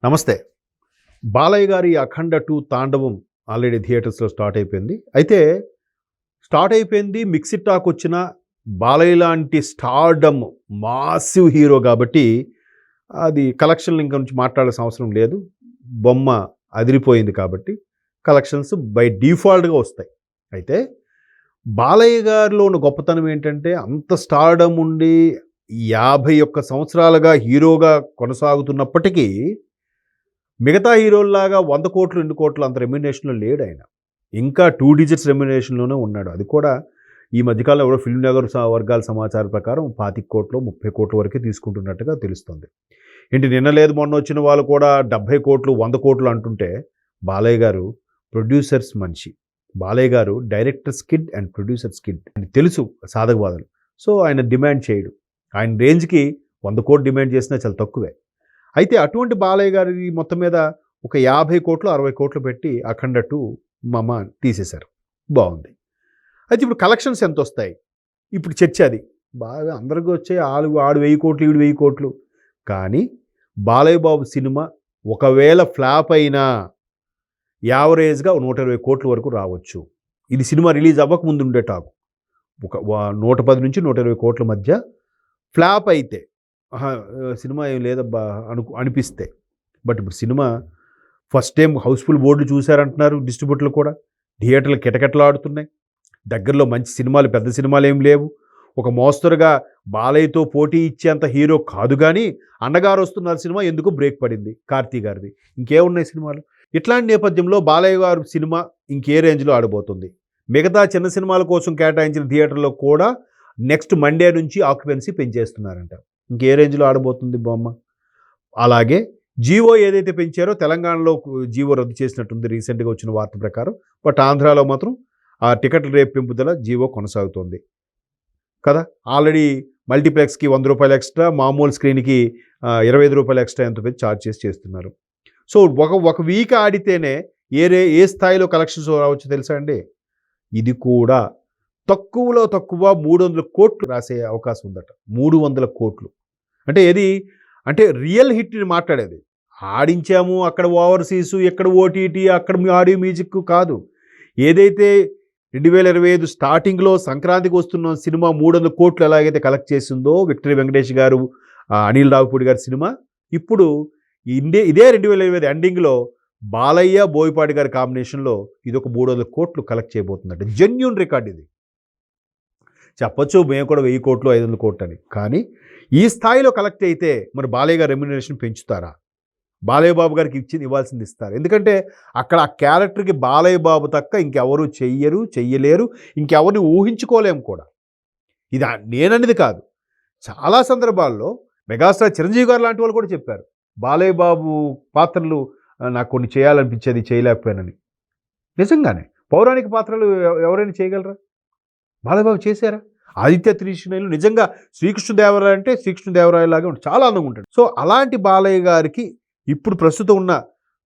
నమస్తే. బాలయ్య గారి 'అఖండ 2' తాండవం ఆల్రెడీ థియేటర్స్‌లో స్టార్ట్ అయిపోయింది. అయితే స్టార్ట్ అయిపోయింది. మిక్స్డ్ టాక్ వచ్చిన బాలయ్య లాంటి స్టార్డమ్ మాసివ్ హీరో కాబట్టి అది కలెక్షన్‌లు ఇంక నుంచి మాట్లాడాల్సిన అవసరం లేదు. బొమ్మ అదిరిపోయింది కాబట్టి కలెక్షన్స్ బై డిఫాల్ట్‌గా వస్తాయి. అయితే బాలయ్య గారిలో ఉన్న గొప్పతనం ఏంటంటే అంత స్టార్డమ్ ఉండి 51 సంవత్సరాలుగా హీరోగా కొనసాగుతున్నప్పటికీ మిగతా హీరోల్లాగా 100 కోట్లు, 2 కోట్లు అంత రెమ్యునరేషన్‌లో లేడాయన. ఇంకా 2 డిజిట్స్ రెమ్యునరేషన్‌లోనే ఉన్నాడు. అది కూడా ఈ మధ్యకాలంలో ఎవరో ఫిల్మ్ నగర్ వర్గాల సమాచారం ప్రకారం 25 కోట్లు, 30 కోట్ల వరకే తీసుకుంటున్నట్టుగా తెలుస్తుంది. ఏంటి నిన్న లేదు మొన్న వచ్చిన వాళ్ళు కూడా 70 కోట్లు, 100 కోట్లు అంటుంటే బాలయ్య గారు ప్రొడ్యూసర్స్ మనిషి. బాలయ్య గారు directors kid and producers kid. ఆయనకి తెలుసు సాధకబాధలు. సో ఆయన డిమాండ్ చేయడు. ఆయన రేంజ్‌కి 100 కోట్లు డిమాండ్ చేసినా చాలా తక్కువే. అయితే అటువంటి బాలయ్య గారి మొత్తం మీద ఒక 50 కోట్లు, 60 కోట్లు పెట్టి 'అఖండ 2' మామ తీసేశారు. బాగుంది. అయితే ఇప్పుడు కలెక్షన్స్ ఎంతొస్తాయి? ఇప్పుడు చర్చ అది. బాగా అందరికి వచ్చాయి ఆడు 1000 కోట్లు, ఈడు 1000 కోట్లు. కానీ బాలయ్య బాబు సినిమా ఒకవేళ ఫ్లాప్ అయినా యావరేజ్‌గా 120 కోట్ల వరకు రావచ్చు. ఇది సినిమా రిలీజ్ అవ్వకముందు ఉండే టాక్. ఒక 110 నుంచి 120 కోట్ల మధ్య ఫ్లాప్ అయితే సినిమా ఏం లేదబ్బా అనిపిస్తే. బట్ ఇప్పుడు సినిమా ఫస్ట్ టైం హౌస్ఫుల్ బోర్డులు చూశారంటున్నారు డిస్ట్రిబ్యూటర్లు కూడా. థియేటర్లు కిటకిటలాడుతున్నాయి. దగ్గరలో మంచి సినిమాలు, పెద్ద సినిమాలు ఏం లేవు. ఒక మోస్తరుగా బాలయ్యతో పోటీ ఇచ్చేంత హీరో కాదు కానీ అన్నగారు వస్తున్నారు సినిమా ఎందుకు బ్రేక్ పడింది కార్తీ గారిది. ఇంకేమున్నాయి సినిమాలు? ఇట్లాంటి నేపథ్యంలో బాలయ్య గారు సినిమా ఇంకే రేంజ్లో ఆడబోతుంది. మిగతా చిన్న సినిమాల కోసం కేటాయించిన థియేటర్లో కూడా నెక్స్ట్ మండే నుంచి ఆక్యుపెన్సీ పెంచేస్తున్నారంట. ఇంకే రేంజ్లో ఆడబోతుంది బొమ్మ. అలాగే జీవో ఏదైతే పెంచారో తెలంగాణలో జీవో రద్దు చేసినట్టుంది రీసెంట్గా వచ్చిన వార్త ప్రకారం. బట్ ఆంధ్రాలో మాత్రం ఆ టికెట్ల రేపు పెంపుదల జీవో కొనసాగుతోంది కదా. ఆల్రెడీ మల్టీప్లెక్స్కి 100 రూపాయలు ఎక్స్ట్రా, మామూలు స్క్రీన్కి 25 రూపాయలు ఎక్స్ట్రా ఎంత పెట్టి ఛార్జ్ చేస్తున్నారు. సో ఒక వీక్ ఆడితేనే ఏ స్థాయిలో కలెక్షన్స్ రావచ్చు తెలుసా అండి? ఇది కూడా తక్కువలో తక్కువ 300 కోట్లు రాసే అవకాశం ఉందట. 300 కోట్లు అంటే ఏది అంటే రియల్ హిట్ని మాట్లాడేది. ఆడించాము అక్కడ ఓవర్సీసు, ఎక్కడ ఓటీటీ, అక్కడ ఆడియో మ్యూజిక్ కాదు. ఏదైతే 2025 స్టార్టింగ్లో సంక్రాంతికి వస్తున్న సినిమా 300 కోట్లు ఎలాగైతే కలెక్ట్ చేసిందో విక్టరీ వెంకటేష్ గారు, అనిల్ రావిపూడి గారి సినిమా, ఇప్పుడు ఇదే 2025 ఎండింగ్లో బాలయ్య, బోయపాటి గారి కాంబినేషన్లో ఇది ఒక 300 కోట్లు కలెక్ట్ చేయబోతుందంటే జెన్యూన్ రికార్డ్ ఇది. చెప్పొచ్చు మేము కూడా 1000 కోట్లు, 500 కోట్లు అని. కానీ ఈ స్థాయిలో కలెక్ట్ అయితే మరి బాలయ్య గారి రెమ్యునరేషన్ పెంచుతారా? బాలయ్య బాబు గారికి ఇవ్వాల్సింది ఇస్తారు. ఎందుకంటే అక్కడ ఆ క్యారెక్టర్కి బాలయ్య బాబు తక్క ఇంకెవరు చెయ్యలేరు, ఇంకెవరిని ఊహించుకోలేము కూడా. ఇది నేననేది కాదు. చాలా సందర్భాల్లో మెగాస్టార్ చిరంజీవి గారు లాంటి వాళ్ళు కూడా చెప్పారు, బాలయ్య బాబు పాత్రలు నాకు కొన్ని చేయాలనిపించేది, చేయలేకపోయానని. నిజంగానే పౌరాణిక పాత్రలు ఎవరైనా చేయగలరా? బాలయ్య బాబు చేశారా? ఆదిత్య 3 నిజంగా శ్రీకృష్ణదేవరాయ అంటే శ్రీకృష్ణదేవరాయలాగా చాలా అందంగా ఉంటాడు. సో అలాంటి బాలయ్య గారికి ఇప్పుడు ప్రస్తుతం ఉన్న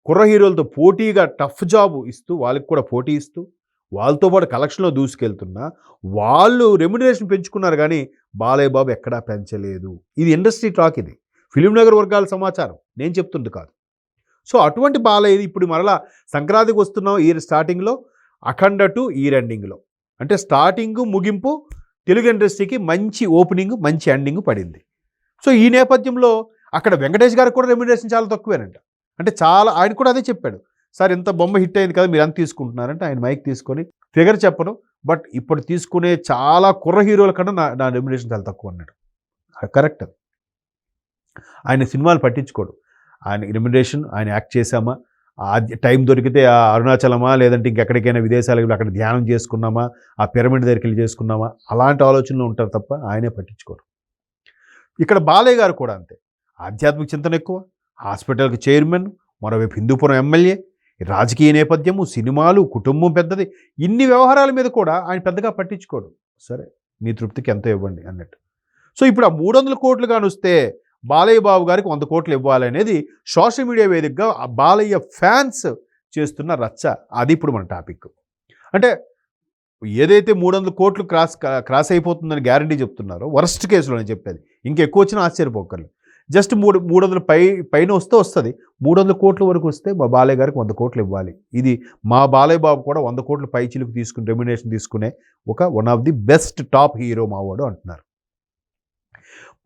కుర్ర హీరోలతో పోటీగా టఫ్ జాబ్ ఇస్తూ, వాళ్ళకి కూడా పోటీ ఇస్తూ, వాళ్ళతో పాటు కలెక్షన్లో దూసుకెళ్తున్నా వాళ్ళు రెమ్యునరేషన్ పెంచుకున్నారు కానీ బాలయ్య బాబు ఎక్కడా పెంచలేదు. ఇది ఇండస్ట్రీ టాక్, ఇది ఫిలిం నగర్ వర్గాల సమాచారం, నేను చెప్తుంది కాదు. సో అటువంటి బాలయ్య ఇప్పుడు మరలా సంక్రాంతికి వస్తున్నాం ఈ స్టార్టింగ్లో, అఖండ 2 ఈ ఎండింగ్లో. అంటే స్టార్టింగు ముగింపు తెలుగు ఇండస్ట్రీకి మంచి ఓపెనింగ్, మంచి ఎండింగ్ పడింది. సో ఈ నేపథ్యంలో అక్కడ వెంకటేష్ గారికి కూడా రెమ్యునరేషన్ చాలా తక్కువేనంట. అంటే చాలా ఆయన కూడా అదే చెప్పాడు, సార్ ఇంత బొమ్మ హిట్ అయింది కదా మీరు ఎంత తీసుకుంటున్నారంటే ఆయన మైక్ తీసుకొని ఫిగర్ చెప్పను, బట్ ఇప్పుడు తీసుకునే చాలా కుర్ర హీరోల కన్నా నా రెమ్యునరేషన్ చాలా తక్కువ అన్నాడు. కరెక్ట్. అది ఆయన సినిమాలు పట్టించుకోడు. ఆయన రెమ్యునరేషన్ ఆయన యాక్ట్ చేశామా, టైం దొరికితే ఆ అరుణాచలమా లేదంటే ఇంకెక్కడికైనా విదేశాలకు అక్కడ ధ్యానం చేసుకున్నామా, ఆ పిరమిడ్ దగ్గరికి వెళ్ళి చేసుకున్నామా, అలాంటి ఆలోచనలు ఉంటారు తప్ప ఆయనే పట్టించుకోరు. ఇక్కడ బాలయ్య గారు కూడా అంతే. ఆధ్యాత్మిక చింతన ఎక్కువ, హాస్పిటల్కి చైర్మన్, మరోవైపు హిందూపురం ఎమ్మెల్యే, రాజకీయ నేపథ్యము, సినిమాలు, కుటుంబం పెద్దది, ఇన్ని వ్యవహారాల మీద కూడా ఆయన పెద్దగా పట్టించుకోడు. సరే మీ తృప్తికి ఎంతో ఇవ్వండి అన్నట్టు. సో ఇప్పుడు ఆ 300 కోట్లు కానొస్తే బాలయ్య బాబు గారికి 100 కోట్లు ఇవ్వాలనేది సోషల్ మీడియా వేదికగా ఆ బాలయ్య ఫ్యాన్స్ చేస్తున్న రచ్చ. అది ఇప్పుడు మన టాపిక్. అంటే ఏదైతే 300 కోట్లు క్రాస్ అయిపోతుందని గ్యారంటీ చెప్తున్నారో, వరస్ట్ కేసులో నేను చెప్పేది, ఇంకెక్కువ వచ్చినా ఆశ్చర్యపోకర్లేదు. జస్ట్ 300 పైన వస్తుంది. 300 కోట్ల వరకు వస్తే మా బాలయ్య గారికి 100 కోట్లు ఇవ్వాలి. ఇది మా బాలయ్య బాబు కూడా 100 కోట్ల పై చిలుకు తీసుకుని రెమ్యునేషన్ తీసుకునే one of the best top hero మావాడు అంటున్నారు.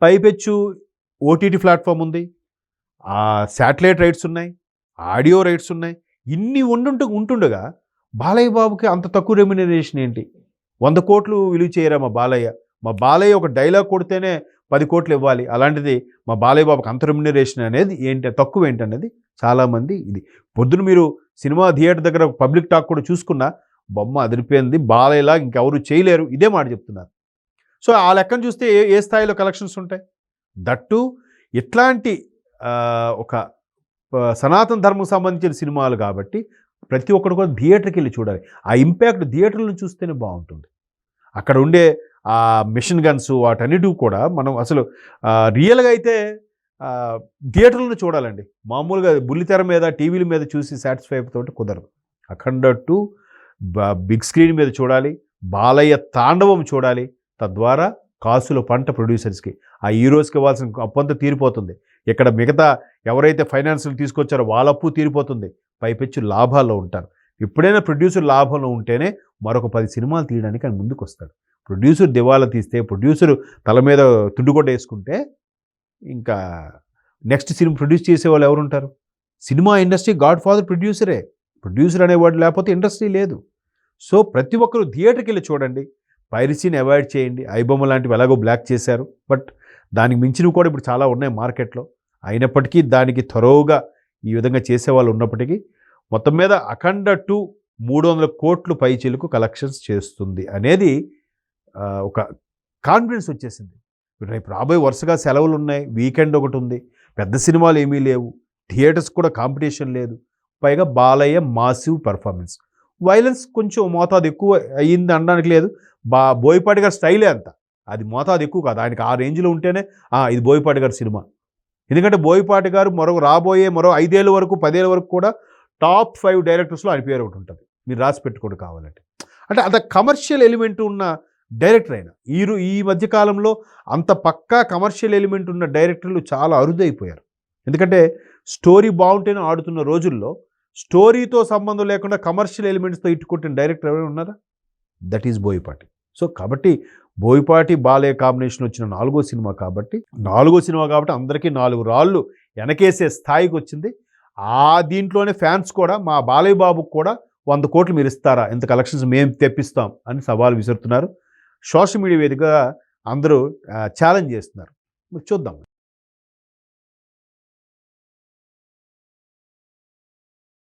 పైపెచ్చు ఓటీటీ ప్లాట్ఫామ్ ఉంది, శాటిలైట్ రైట్స్ ఉన్నాయి, ఆడియో రైట్స్ ఉన్నాయి. ఇన్ని ఉంటుండగా బాలయ్య బాబుకి అంత తక్కువ రెమ్యునరేషన్ ఏంటి? 100 కోట్లు విలువ చేయరా మా బాలయ్య? మా బాలయ్య ఒక డైలాగ్ కొడితేనే 10 కోట్లు ఇవ్వాలి. అలాంటిది మా బాలయ్య బాబుకి అంత రెమ్యునరేషన్ అనేది తక్కువ ఏంటనేది చాలామంది ఇది. పొద్దున మీరు సినిమా థియేటర్ దగ్గర పబ్లిక్ టాక్ కూడా చూసుకున్నా బొమ్మ అదిరిపోయింది, బాలయ్యలా ఇంకెవరు చేయలేరు, ఇదే మాట చెప్తున్నారు. సో ఆ లెక్కను చూస్తే ఏ స్థాయిలో కలెక్షన్స్ ఉంటాయి? దట్టు ఇట్లాంటి ఒక సనాతన ధర్మం సంబంధించిన సినిమాలు కాబట్టి ప్రతి ఒక్కరు కూడా థియేటర్కి వెళ్ళి చూడాలి. ఆ ఇంపాక్ట్ థియేటర్లను చూస్తేనే బాగుంటుంది. అక్కడ ఉండే ఆ మిషన్ గన్స్ వాటన్నిటి కూడా మనం అసలు రియల్గా అయితే థియేటర్లను చూడాలండి. మామూలుగా బుల్లితెర మీద టీవీల మీద చూసి సాటిస్ఫై అయిపోతే కుదరదు. అఖండ 2 బిగ్ స్క్రీన్ మీద చూడాలి, బాలయ్య తాండవం చూడాలి. తద్వారా కాసుల పంట ప్రొడ్యూసర్స్కి, ఆ హీరోస్కి ఇవ్వాల్సిన అప్పంతా తీరిపోతుంది. ఇక్కడ మిగతా ఎవరైతే ఫైనాన్షియల్ తీసుకొచ్చారో వాళ్ళ అప్పు తీరిపోతుంది. పైపెచ్చు లాభాల్లో ఉంటారు. ఎప్పుడైనా ప్రొడ్యూసర్ లాభంలో ఉంటేనే మరొక 10 సినిమాలు తీయడానికి ఆయన ముందుకు వస్తాడు. ప్రొడ్యూసర్ దివాలా తీస్తే, ప్రొడ్యూసర్ తల మీద తుండుగొడ్డ వేసుకుంటే ఇంకా నెక్స్ట్ సినిమా ప్రొడ్యూస్ చేసేవాళ్ళు ఎవరుంటారు? సినిమా ఇండస్ట్రీ గాడ్ ఫాదర్ ప్రొడ్యూసరే. ప్రొడ్యూసర్ అనేవాడు లేకపోతే ఇండస్ట్రీ లేదు. సో ప్రతి ఒక్కరు థియేటర్కి వెళ్ళి చూడండి. పైరసీని అవాయిడ్ చేయండి. ఐబొమ్మ లాంటివి ఎలాగో బ్లాక్ చేశారు, బట్ దానికి మించినవి కూడా ఇప్పుడు చాలా ఉన్నాయి మార్కెట్లో. అయినప్పటికీ దానికి త్వరగా ఈ విధంగా చేసేవాళ్ళు ఉన్నప్పటికీ మొత్తం మీద అఖండ 2 300 కోట్లు పైచిలకు కలెక్షన్స్ చేస్తుంది అనేది ఒక కాన్ఫిడెన్స్ వచ్చేసింది. రేపు రాబోయే వరుసగా సెలవులు ఉన్నాయి, వీకెండ్ ఒకటి ఉంది, పెద్ద సినిమాలు ఏమీ లేవు, థియేటర్స్ కూడా కాంపిటీషన్ లేదు. పైగా బాలయ్య మాసివ్ పర్ఫార్మెన్స్. వైలెన్స్ కొంచెం మోతాదు ఎక్కువ అయ్యింది అనడానికి లేదు. బోయపాటి గారి స్టైలే అంత, అది మోతాదు ఎక్కువ కాదు. ఆయనకి ఆ రేంజ్లో ఉంటేనే ఇది బోయపాటి గారి సినిమా. ఎందుకంటే బోయపాటి గారు రాబోయే మరో 5 ఏళ్ళ వరకు 10 ఏళ్ళ వరకు కూడా టాప్ 5 డైరెక్టర్స్లో ఆయన పేరు ఒకటి ఉంటుంది. మీరు రాసి పెట్టుకోండి కావాలంటే. అంటే అంత కమర్షియల్ ఎలిమెంట్ ఉన్న డైరెక్టర్ అయినా ఈ మధ్యకాలంలో అంత పక్కా కమర్షియల్ ఎలిమెంట్ ఉన్న డైరెక్టర్లు చాలా అరుదైపోయారు. ఎందుకంటే స్టోరీ బాగుంటేనే ఆడుతున్న రోజుల్లో స్టోరీతో సంబంధం లేకుండా కమర్షియల్ ఎలిమెంట్స్తో ఇట్టుకొట్టిన డైరెక్టర్ ఎవరైనా ఉన్నారా? That is Boyapati. సో కాబట్టి బోయపాటి బాలయ్య కాంబినేషన్ వచ్చిన 4వ సినిమా కాబట్టి అందరికీ 4 రాళ్ళు వెనకేసే స్థాయికి వచ్చింది. దీంట్లోనే ఫ్యాన్స్ కూడా మా బాలయ్య బాబుకు కూడా 100 కోట్లు మీరు ఇస్తారా, ఇంత కలెక్షన్స్ మేము తెప్పిస్తాం అని సవాల్ విసురుతున్నారు. సోషల్ మీడియా వేదికగా అందరూ ఛాలెంజ్ చేస్తున్నారు. చూద్దాం.